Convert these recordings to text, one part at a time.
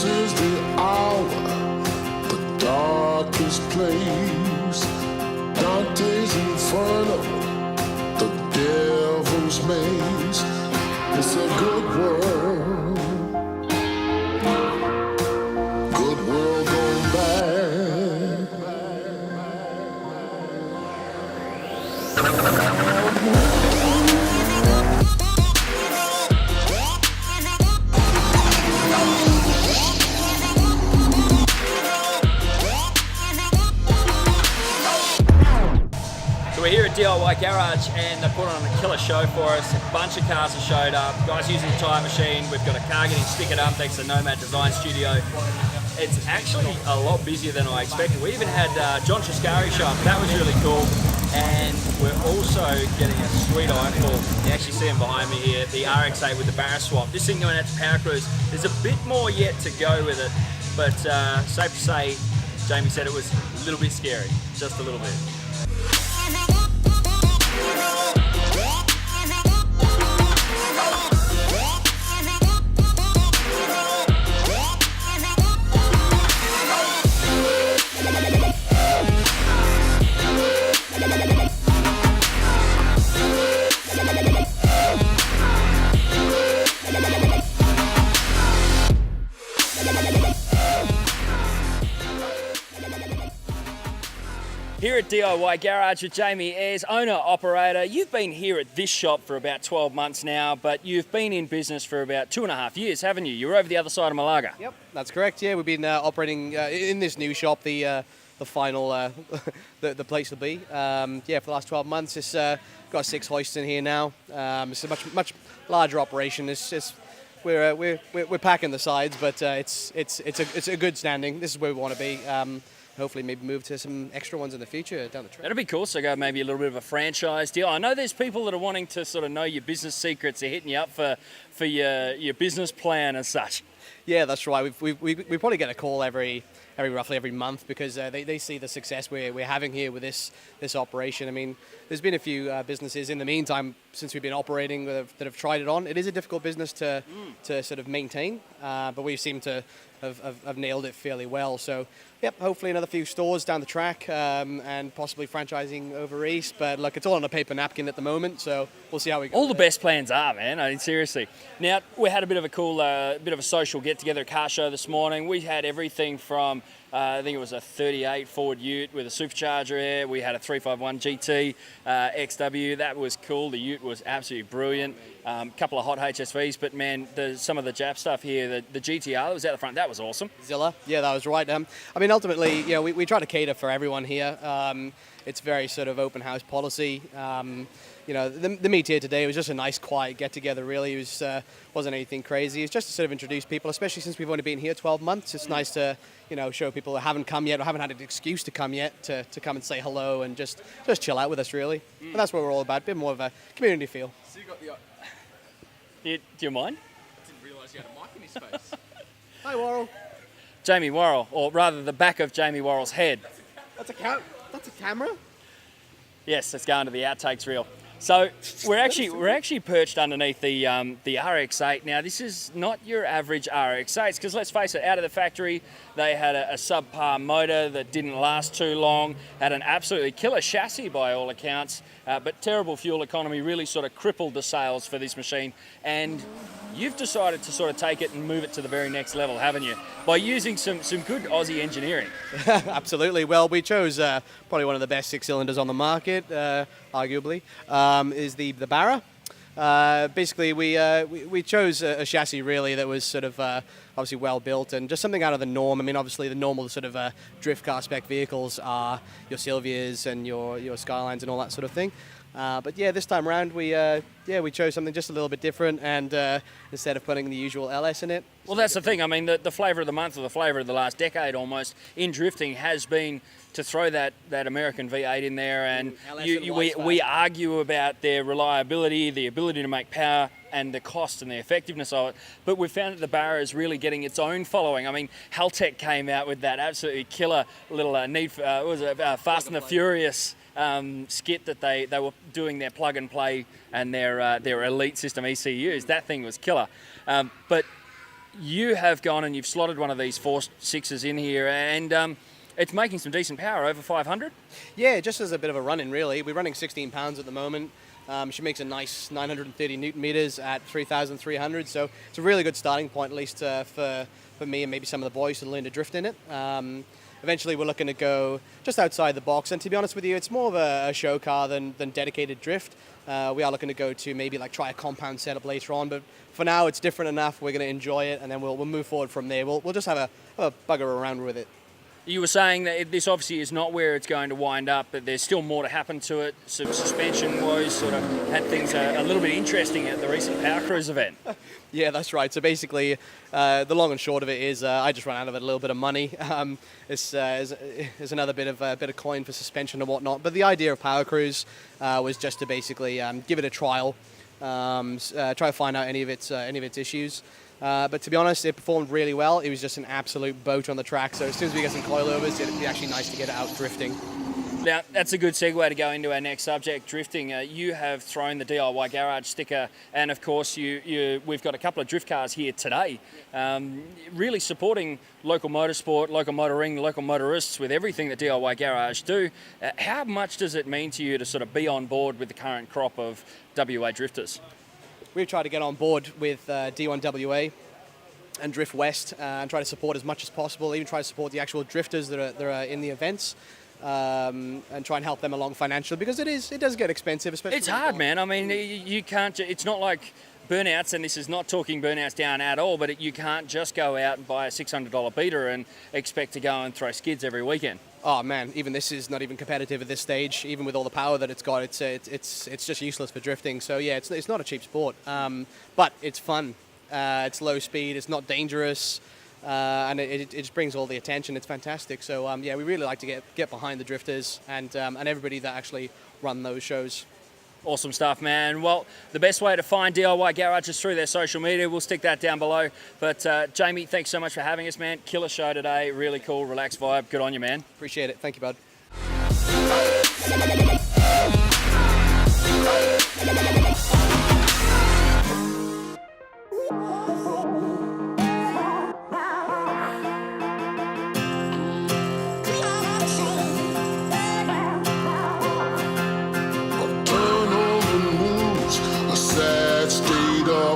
This is the hour, the darkest place. Dante's Inferno, the devil's maze. It's a good world, good world going bad. We're here at DIY Garage and they put on a killer show for us. A bunch of cars have showed up, guys using the tyre machine. We've got a car getting stickered up thanks to Nomad Design Studio. It's actually a lot busier than I expected. We even had John Triscari show up. That was really cool. And we're also getting a sweet eyeful. You actually see him behind me here, the RX-8 with the Barras swap. This thing going out to Power Cruise. There's a bit more yet to go with it, but safe to say, Jamie said it was a little bit scary, just a little bit. Here at DIY Garage with Jamie Ayres, owner-operator. You've been here at this shop for about 12 months now, but you've been in business for about 2.5 years, haven't you? You're over the other side of Malaga. Yep, that's correct. Yeah, we've been operating in this new shop, the final, the place will be. For the last 12 months, it's got 6 hoists in here now. It's a much larger operation. We're packing the sides, but it's a good standing. This is where we want to be. Hopefully maybe move to some extra ones in the future down the track. That'd be cool, so go maybe a little bit of a franchise deal. I know there's people that are wanting to sort of know your business secrets. They're hitting you up for your business plan and such. Yeah, that's right. We probably get a call roughly every month because they see the success we're having here with this operation. I mean, there's been a few businesses in the meantime since we've been operating that have tried it on. It is a difficult business to sort of maintain, but we seem to have nailed it fairly well. So, yep, hopefully another few stores down the track and possibly franchising over east. But look, it's all on a paper napkin at the moment, so we'll see how we go. All the best plans are, man. I mean, seriously. Now, we had a bit of a cool, bit of a social get-together car show this morning. We had everything from, I think it was a 38 Ford Ute with a supercharger here. We had a 351 GT XW. That was cool. The Ute was absolutely brilliant. Couple of hot HSVs, but man, some of the Jap stuff here, the GTR that was out the front, that was awesome. Zilla, yeah, that was right. I mean, ultimately, you know, we try to cater for everyone here. It's very sort of open house policy. You know, the meet here today was just a nice, quiet get-together, really. It wasn't anything crazy. It's just to sort of introduce people, especially since we've only been here 12 months. It's nice to, you know, show people that haven't come yet or haven't had an excuse to come yet to come and say hello and just chill out with us, really. And that's what we're all about, a bit more of a community feel. So you got the... Do you mind? I didn't realise he had a mic in his face. Hi, Worrell. Jamie Worrell, or rather the back of Jamie Worrell's head. That's a camera? Yes, it's going to the outtakes reel. So we're actually perched underneath the RX-8. Now this is not your average RX-8s because let's face it, out of the factory they had a subpar motor that didn't last too long, had an absolutely killer chassis by all accounts, but terrible fuel economy really sort of crippled the sales for this machine. And you've decided to sort of take it and move it to the very next level, haven't you? By using some good Aussie engineering. Absolutely. Well, we chose probably one of the best 6-cylinders on the market, arguably, is the Barras. Basically, we chose a chassis really that was sort of obviously well built and just something out of the norm. I mean, obviously the normal sort of drift car spec vehicles are your Silvias and your Skylines and all that sort of thing. But yeah, this time around we chose something just a little bit different, and instead of putting the usual LS in it. Well, that's the thing. I mean, the flavour of the month, or the flavour of the last decade almost, in drifting has been to throw that American V8 in there, and we argue about their reliability, the ability to make power, and the cost and the effectiveness of it. But we've found that the Barras is really getting its own following. I mean, Haltech came out with that absolutely killer little Fast and the Furious skit that they were doing their plug and play and their elite system ECUs. That thing was killer. But you have gone and you've slotted one of these 4.6s in here, and it's making some decent power, over 500. Yeah, just as a bit of a run-in, really. We're running 16 pounds at the moment. She makes a nice 930 newton meters at 3,300, so it's a really good starting point, at least for me and maybe some of the boys to learn to drift in it. Eventually, we're looking to go just outside the box, and to be honest with you, it's more of a show car than dedicated drift. We are looking to go to maybe like try a compound setup later on, but for now, it's different enough. We're going to enjoy it, and then we'll move forward from there. We'll just have a bugger around with it. You were saying that this obviously is not where it's going to wind up, but there's still more to happen to it. Some suspension woes sort of had things a little bit interesting at the recent Power Cruise event. Yeah, that's right. So basically, the long and short of it is I just ran out of a little bit of money. It's another bit of coin for suspension and whatnot. But the idea of Power Cruise was just to basically give it a trial, try to find out any of its issues. But to be honest, it performed really well. It was just an absolute boat on the track. So as soon as we get some coilovers, it'd be actually nice to get it out drifting. Now, that's a good segue to go into our next subject, drifting. You have thrown the DIY Garage sticker, and of course, we've got a couple of drift cars here today, really supporting local motorsport, local motoring, local motorists with everything that DIY Garage do. How much does it mean to you to sort of be on board with the current crop of WA drifters? We've tried to get on board with D1WA and Drift West and try to support as much as possible, even try to support the actual drifters that are in the events. And try and help them along financially, because it does get expensive, especially. It's hard, man. I mean, you can't. It's not like burnouts, and this is not talking burnouts down at all. But you can't just go out and buy a $600 beater and expect to go and throw skids every weekend. Oh man, even this is not even competitive at this stage. Even with all the power that it's got, it's just useless for drifting. So yeah, it's not a cheap sport, but it's fun. It's low speed. It's not dangerous. And it just brings all the attention. It's fantastic. So yeah, we really like to get behind the drifters and everybody that actually run those shows. Awesome stuff, man. Well, the best way to find DIY Garage is through their social media. We'll stick that down below. But Jamie, thanks so much for having us, man. Killer show today. Really cool, relaxed vibe. Good on you, man. Appreciate it. Thank you, bud.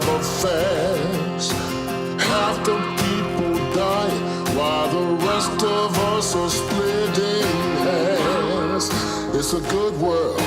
Affairs. Half the people die while the rest of us are splitting hairs. It's a good world.